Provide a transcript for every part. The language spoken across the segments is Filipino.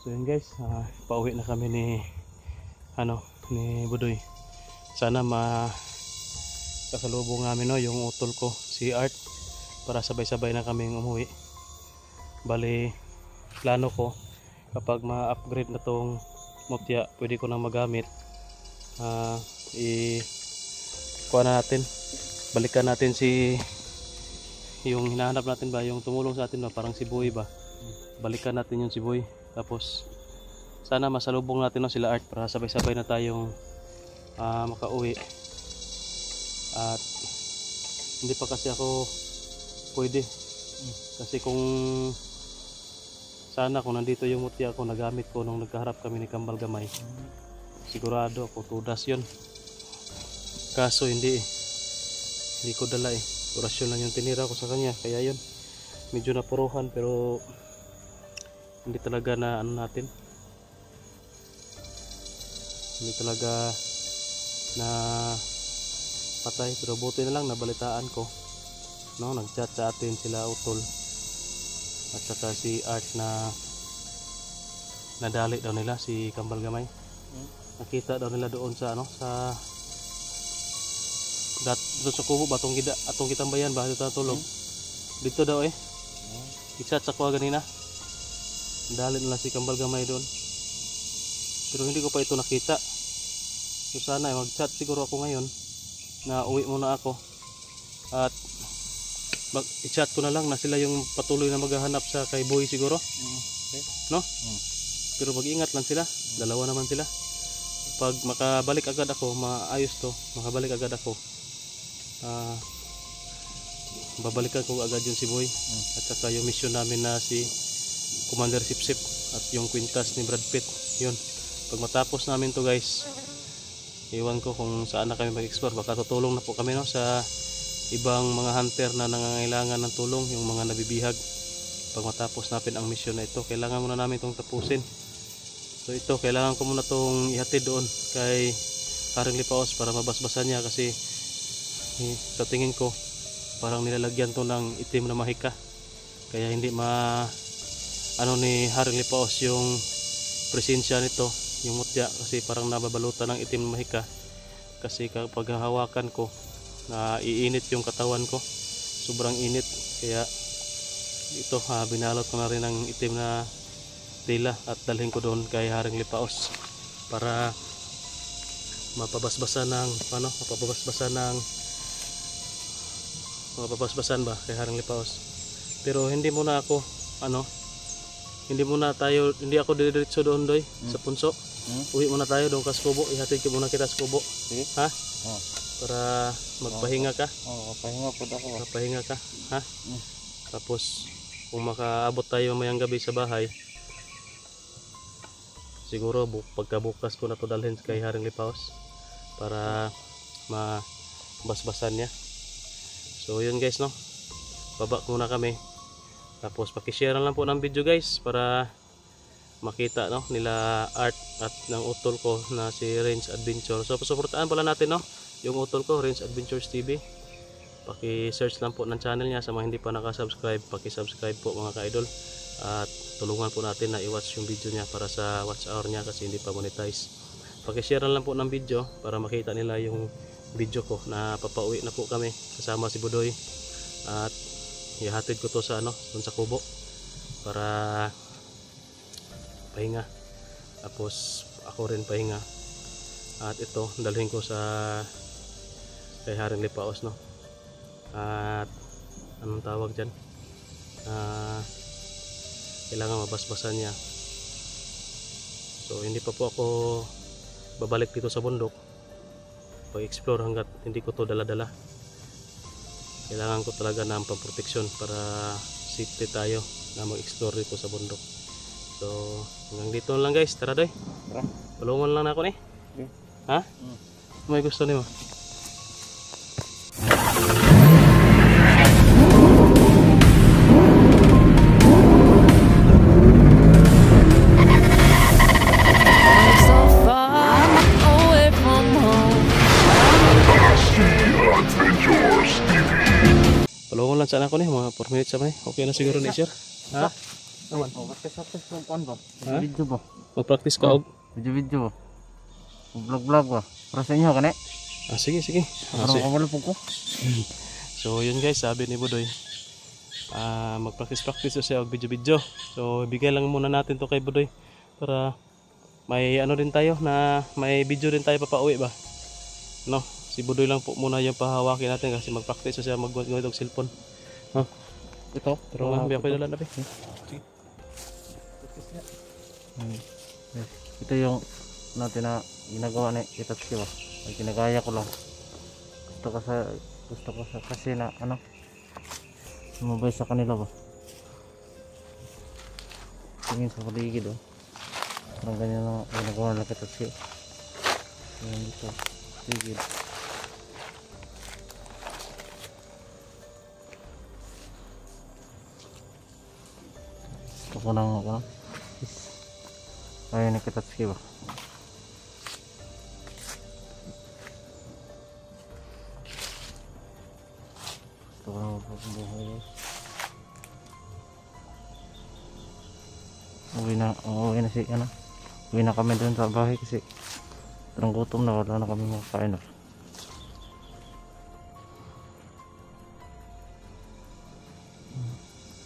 So yun guys, pauwi na kami ni Budoy. Sana kasalubong namin yung utol ko, si Art, para sabay-sabay na kaming umuwi. Bali, plano ko kapag ma-upgrade na tong mutya, pwede ko nang magamit. Kuha na natin, balikan natin yung hinahanap natin ba, yung tumulong sa atin ba, parang si Boy ba. Balikan natin yung si Boy. Tapos sana masalubong natin sila Art para sabay-sabay na tayong makauwi. At hindi pa kasi ako pwede. Kasi kung nandito yung mutya ko, nagamit ko nung nagkaharap kami ni Kambal Gamay, sigurado ako tudas yun. Kaso hindi ko dala orasyon lang yung tinira ko sa kanya, kaya yun medyo napuruhan. Pero hindi talaga na hindi talaga na patay. Pero buti na lang nabalitaan ko, nagchat sa atin sila utol at saka si Art na nadali daw nila si Kambal Gamay. Nakita daw nila doon sa doon sa kubo ba, atong kitambayan ba, dito natulog dito daw i-chat sa kuha ganina, nadali nila si Kambal Gamay doon. Pero hindi ko pa ito nakita. So sana mag-chat siguro ako ngayon na uwi muna ako at i-chat ko na lang na sila yung patuloy na maghahanap sa kay Boy siguro. Pero mag-ingat lang sila, dalawa naman sila. Pag makabalik agad ako, makabalik agad ako, babalikan ko agad yung si Boy at saka yung mission namin na si Commander Sipsip at yung kwintas ni Brad Pitt. Yun, pag matapos namin to guys, iwan ko kung saan na kami mag-explore. Baka tutulong na po kami sa ibang mga hunter na nangangailangan ng tulong, yung mga nabibihag. Pag matapos natin ang mission na ito, kailangan muna namin itong tapusin. So ito, kailangan ko muna itong ihatid doon kay Haring Lipaos para mabasbasan niya, kasi sa tingin ko parang nilalagyan to ng itim na mahika, kaya hindi ni Haring Lipaos yung presensya nito, yung mutya, kasi parang nababalutan ng itim na mahika. Kasi kapag hawakan ko, iinit yung katawan ko, sobrang init, kaya ito binalot ko na rin ng itim na tela at dalhin ko doon kay Haring Lipaos para mapabasbasan ba kay Haring Lipaos. Pero hindi ako diretso doon Doy, sa punso. Uwi muna tayo doon sa kubo, ihatid ko muna kita sa kubo. Ha? Para magpahinga ka. Magpahinga ka, ha? Tapos kung makaabot tayo mayang gabi sa bahay, siguro pagkabukas ko na to dalhin kay Haring Lipaos para mabasbasan niya. So yun guys, baba muna kami. Tapos pakishare lang po ng video guys para makita nila Art at ng utol ko na si Range Adventure. So suportahan pala natin yung utol ko, Range Adventures TV. Paki-search lang po ng channel niya. Sa mga hindi pa nakasubscribe, paki-subscribe po mga ka-idol. At tulungan po natin na i-watch yung video niya para sa watch hour niya, kasi hindi pa monetize. Paki-share lang po ng video para makita nila yung video ko na papauwi na po kami kasama si Budoy. At ihatid ko to sa dun sa kubo para pahinga. Tapos ako rin pahinga. At ito, dalhin ko sa kay Haring Lipaos, At anong tawag dyan, kailangan mabasbasan niya. So hindi pa po ako babalik dito sa bundok pag-explore hanggat hindi ko to dala-dala. Kailangan ko talaga ng pamproteksyon para safety tayo na mag-explore dito sa bundok. So hanggang dito lang guys. Tara Doy, tulungan lang na ako ha? May gusto niyo? Tulungan lang sana ako mga 4 minutes sabay. Okay na siguro ni sir. Ha? Awan. Practice kung kuan ba? Ha? Video ba? Mag-practice ka og. Video ba? Vlog ba? Para sa inyo kani? Sige. Parang kabalo po ko. So yun guys, sabi ni Budoy, mag-practice siya og video. So ibigay lang muna natin to kay Budoy para may ano din tayo na may video din tayo papauwi ba. No, si Budoy lang po muna yung pahawakin natin kasi mag-practice siya mag-gamit og cellphone. Ito. Pero biya ko dala na be. Sige. Ito yung natin na ginagawa ni Itatsuki ba? Ay ginagaya ko lang. Gusto ko sa kasi na ano sumabay sa kanila ba? Tingin sa paligid oh. Parang ganyan lang ginagawa nila Itatsuki. Yan dito. Paligid. Gusto ko nang ano? Ayaw ni Itatsuki ba? Gusto ko nang magpapabuhay. Uwi na si ano? Uwi na kami dun sa bahay kasi parang gutom na, wala na kami makakain na.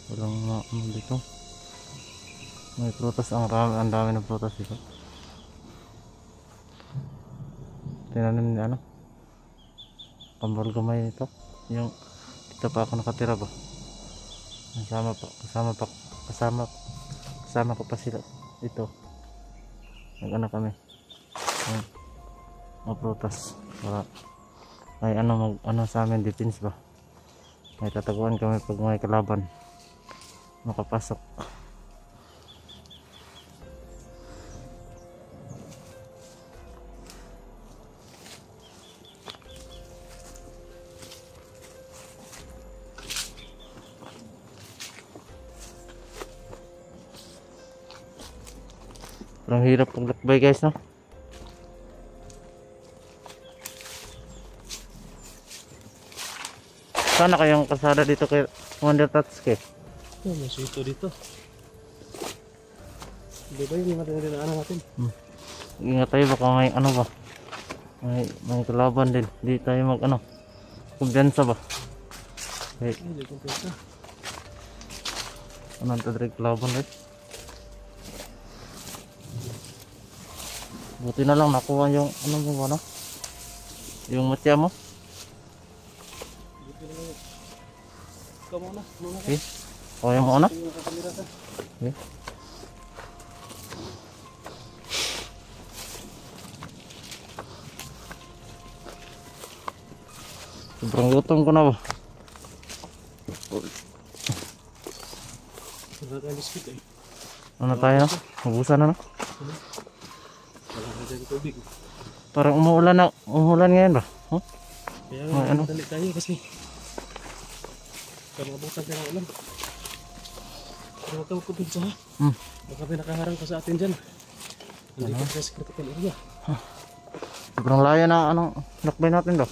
Walang ano dito. May prutas, ang dami ng prutas dito. Tinanim ni ano? Pambal gamay ito. Yung dito pa ako nakatira ba? Kasama ko pa sila dito. Nag-ano kami. Mga prutas. Para may ano sa amin defense ba? May tataguan kami pag may kalaban makapasok. Parang hirap paglakbay guys, no? Sana kayong kasada dito kay Commander Tatsuki? May sito dito. Di ba yung mga dinaanan natin? Ingat tayo baka may ano ba? May kalaban din. Di tayo mag ano? Kumpiyansa ba? Okay. Hindi kumpiyansa. Anong tadrig kalaban rin? Buti na lang nakuha yung ano mo ba, no? Yung matya mo. Ikaw muna. Okay. O yung ano? Okay. Sobrang gutom ko na ba? Ano tayo, no? Mabusan na, no? Tubig. Parang umuulan ngayon ba? Huh? Kaya ano? madali tayo kasi kamabutan ka ng ulan. Pero huwag kang kupinsa ha. Baka may nakaharang pa sa atin dyan. Hindi ka sa critical area. Sobrang layo na anong lakbay natin daw.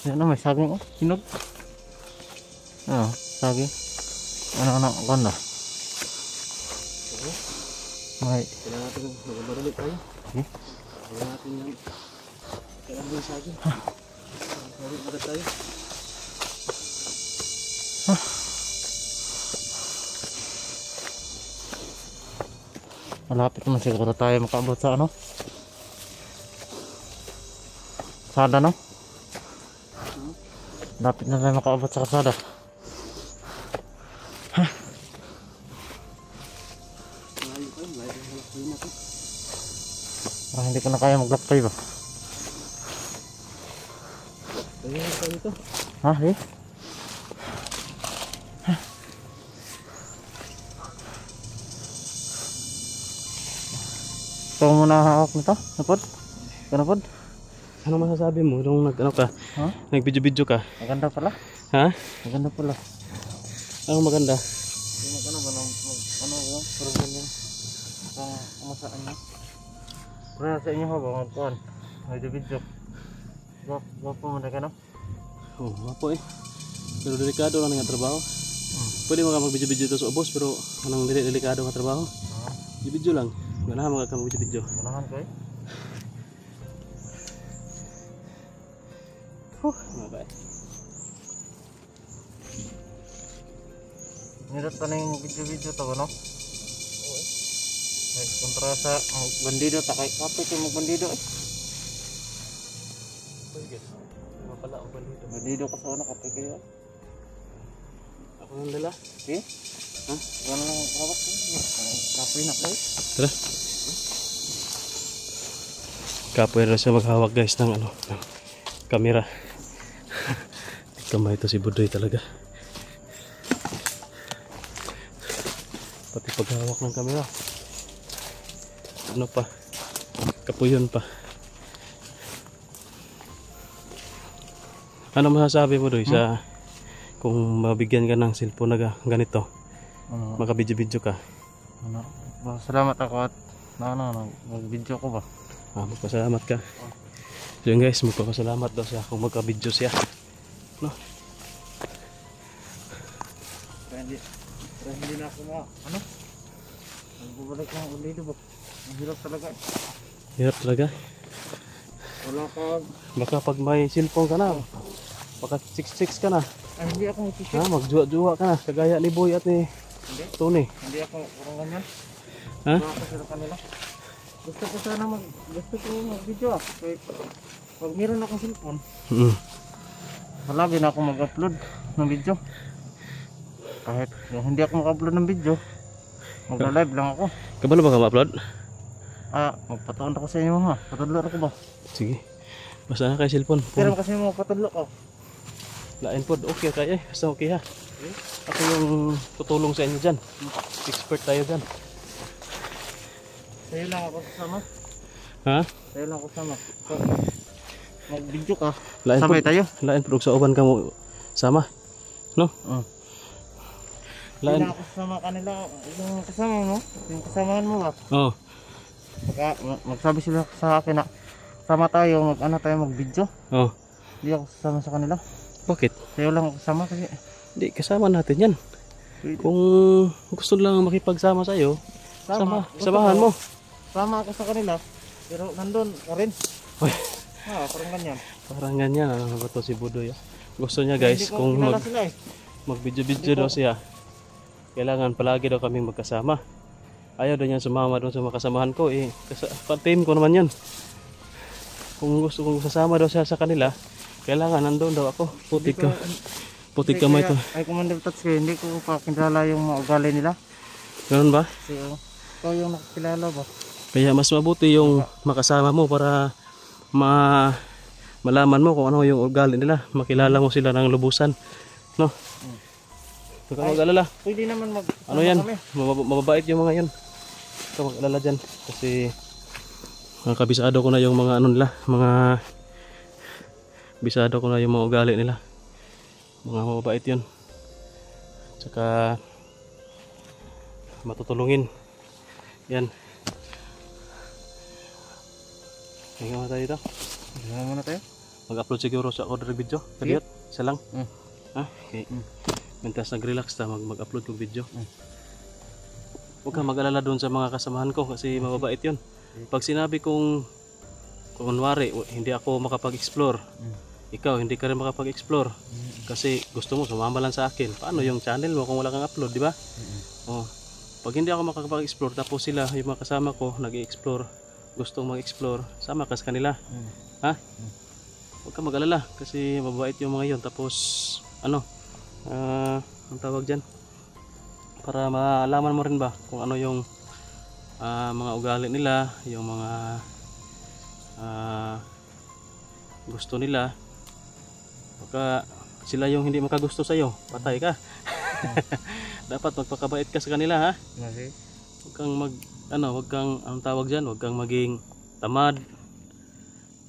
Yan na, may saging oh, hinog. Ano, saging. Ano, ganda. May Kailangan natin magbabalit tayo. Kailangan natin yan. Kailangan din sa akin. Barit agad tayo. Malapit naman siguro tayo makaabot sa ano? Kasada, no? Lapit na tayo makaabot sa kasada. Parang hindi ko na kaya maglakbay ba? Kaya tayo dito. Ha? Eh? Ito muna hawak nito? Napod? Kanapod? Ano masasabi mo nung nag-ano ka? Ha? Nag-video-video ka? Maganda pala. Ha? Maganda pala. Ang maganda. Yung ano ba? Ano ba? Parang ganyan. Ang kumasaan na. Pero sa inyo ho ba magkuhan? May video. Gwapo mo na ka no? Oh, mapo eh. Pero delikado lang nga trabaho. Pwede mo ka mag-video-video to sa ubos pero anong delikado nga trabaho? Video lang. Ganahan mo ka mag-video. Ganahan ko eh. Mga eh. Nirot pa na yung video to no? Ay, kontra sa bandido, takay kapit yung bandido eh. Pwede. Mapala ako dito. Bandido ka sa una, kapit kayo. Ako nang dala. Okay? Ha? Gano'n lang hawak ko. Kapit na ko eh. Tara. Kapoy na siya maghawak guys ng ano, ng kamera. Kamay ito si Budoy talaga. Pati paghawak ng kamera. Ano pa? Kapuyon pa. Ano masasabi mo Doy sa kung mabigyan ka ng cellphone na ganito? Ano? Makabidyo-bidyo ka. Ano? Salamat ako at mag-video ko ba? Magpasalamat ka. So yun guys, magpapasalamat daw siya kung magka-video siya. No? Pero hindi na ako ano? Nagbubalik ng ulido ba? Ang hirap talaga eh. Hirap talaga. Wala ka. Baka pag may cellphone ka na, baka 6-6 ka na. Ay, hindi ako mag-isip. Magjuwa-juwa ka na. Kagaya ni Boy at ni Tony. Hindi ako parang ganyan. Ha? Wala ako sila kanila. Gusto ko sana mag-video ah. Kaya pag meron akong cellphone, palagi na ako mag-upload ng video. Kahit hindi ako mag-upload ng video, mag-live lang ako. Kabalo ba ka ma-upload? Magpataon ako sa inyo ha. Patudlo ako ba? Sige. Basta na kay cellphone. Pero kasi mo patudlo ko. Lain po. Okay kaya eh. Basta okay ha. Ako yung tutulong sa inyo dyan. Expert tayo dyan. Sa'yo lang ako kasama. Ha? Sa'yo lang ako kasama. Mag-video ka. Lain Sabay po, tayo. lain po sa uban ka mo sama. No? Hindi Lain. na ako kasama kanila. Yung kasama mo, yung kasamahan mo ba? Oh. Magsabi sila sa akin na sama tayo, mag-video. Oh. Hindi ako kasama sa kanila. Bakit? Sa'yo lang ako kasama kasi Hindi, kasama natin yan. Kung gusto lang makipagsama sa'yo, samahan mo. Sama ako sa kanila, pero nandun ka rin. Uy. Parang ganyan. Parang ganyan. Ano ba to si Budoy? Gusto niya guys, kung Sila, eh. mag-video-video daw siya, kailangan palagi daw kaming magkasama. Ayaw daw niya sumama doon sa mga kasamahan ko. Team ko naman yan. Kung gusto kong sasama daw siya sa kanila, kailangan nandun daw ako. Putik kamay to. Ay, Commander Tats kayo, hindi ko pa kilala yung mga ugali nila. Ganun ba? Kasi ikaw yung nakakilala ba? Kaya mas mabuti yung makasama mo para malaman mo kung ano yung ugali nila. Makilala mo sila ng lubusan. No? Huwag kang mag-alala. Pwede naman Ano yan? Mababait yung mga yun. Huwag kang mag-alala dyan. Kasi kabisado ko na yung mga ano nila. Bisado ko na yung mga ugali nila. Mga mababait yun. Tsaka matutulungin. Yan. Hingga muna tayo dito. Hingga muna tayo. Mag-upload siguro sa order video. Kaliot. Isa lang. Okay. Mintas nag-relax ta mag-upload kong video. Huwag kang mag-alala doon sa mga kasamahan ko kasi mababait yun. Pag sinabi kong kunwari hindi ako makapag-explore, ikaw hindi ka rin makapag-explore kasi gusto mo sumama lang sa akin. Paano yung channel mo kung wala kang upload, di ba? Pag hindi ako makapag-explore tapos sila yung mga kasama ko nag-i-explore, gustong mag-explore, sama ka sa kanila. Ha? Huwag kang mag-alala kasi mababait yung mga yun. Tapos ano, ang tawag dyan, para malaman mo rin ba kung ano yung mga ugali nila, yung mga gusto nila. Baka sila yung hindi makagusto sa'yo, patay ka. Dapat magpakabait ka sa kanila ha. Huwag kang huwag kang, ang tawag dyan, huwag kang maging tamad,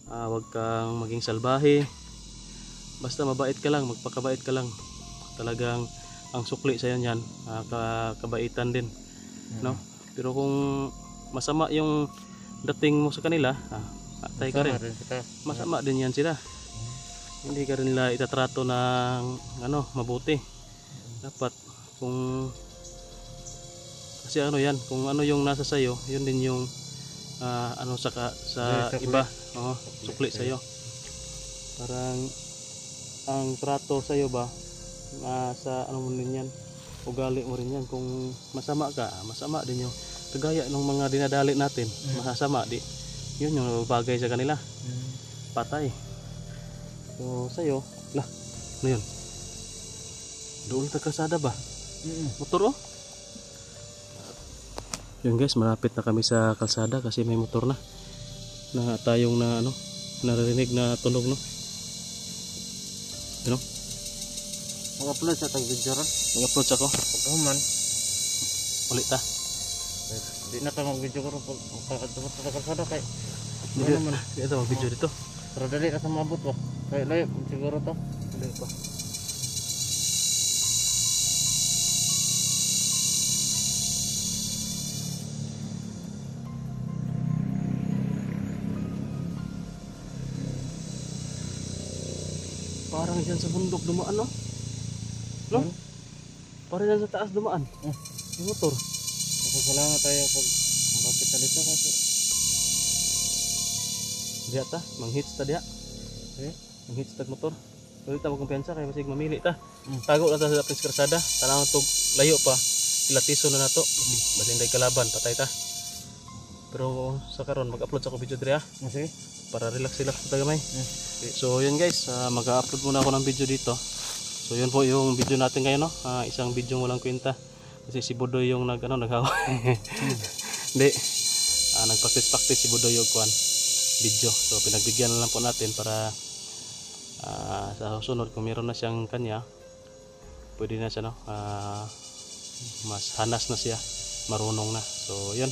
huwag kang maging salbahe. Basta mabait ka lang, magpakabait ka lang. Talagang ang sukli sa yan kabaitan din, no? Pero kung masama yung dating mo sa kanila, atay ka rin. Sama rin kita. Masama din yan sila. Hindi ka rin nila itatrato ng mabuti. Dapat kung kasi ano yan, kung ano yung nasa sayo, yun din yung sa iba, sukli sa'yo. Parang ang trato sa'yo ba, sa ano mo rin yan, ugali mo rin yan. Kung masama ka, masama din yung kagaya ng mga dinadali natin, masasama di. Yun yung bagay sa kanila, patay. So sa'yo, ano yun? Doon sa kalsada ba? Motor Yun guys, malapit na kami sa kalsada kasi may motor na tayong naririnig na tunog Mag-upload sa tag video ron. Mag-upload ako. Pagkahuman. Ulit ta. Di na tayo mag-video ko ron. Pagkakatubot sa kalsada kay. Hindi ito mag-video dito. Pero dali na sa mabot ba. Kaya layo siguro to. Dali pa. Parang dyan sa bundok dumaan, no? No? Parang dyan sa taas dumaan. Yung motor. Pasalamat tayo pag bakit na dito kasi. Diya ta, manghits ta diya. Manghits ta motor. Ulit ta magkumpiyansa kaya masig mamili ta. Tago lang ta sa apis karsada. Tanang to layo pa. Ilatiso na nato. Basta hindi kalaban, patay ta. Pero sa karon mag-upload sa ko video diri Sige. para relax sa tagamay. So yun guys, mag-upload muna ako ng video dito. So yun po yung video natin ngayon, no. Isang video walang kwenta. Kasi si Budoy yung naghawa. Hindi. Nagpractice si Budoy yung video. So pinagbigyan na lang po natin para sa susunod kung meron na siyang kanya, pwede na siya, no. Mas hanas na siya, marunong na. So yun.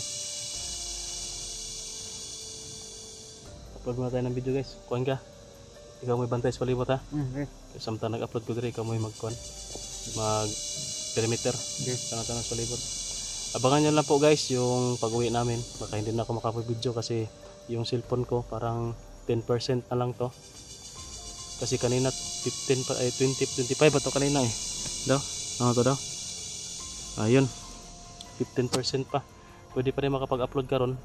Upload muna tayo ng video guys. Kuhan ka. Ikaw may bantay sa palibot ha. Samtang nag-upload ko dito, ikaw may mag-perimeter. Tangan-tangan sa palibot. Abangan nyo lang po guys yung pag-uwi namin. Baka hindi na ako makapag-video kasi yung cellphone ko parang 10% na lang to. Kasi kanina 25 ito kanina eh. Daw? Ano to daw? Ayun. 15% pa. Pwede pa rin makapag-upload ka ron.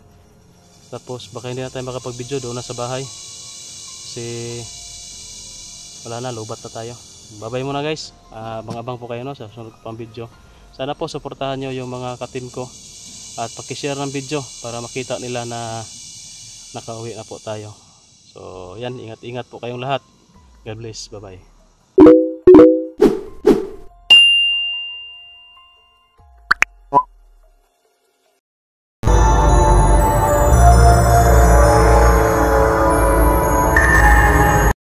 Tapos baka hindi na tayo makapag-video doon na sa bahay. Kasi wala na, lobat na tayo. Bye-bye muna guys. Abang-abang po kayo, no, sa sunod ko pang video. Sana po suportahan nyo yung mga ka-team ko. At pakishare ng video para makita nila na nakauwi na po tayo. So yan, ingat-ingat po kayong lahat. God bless. Bye-bye.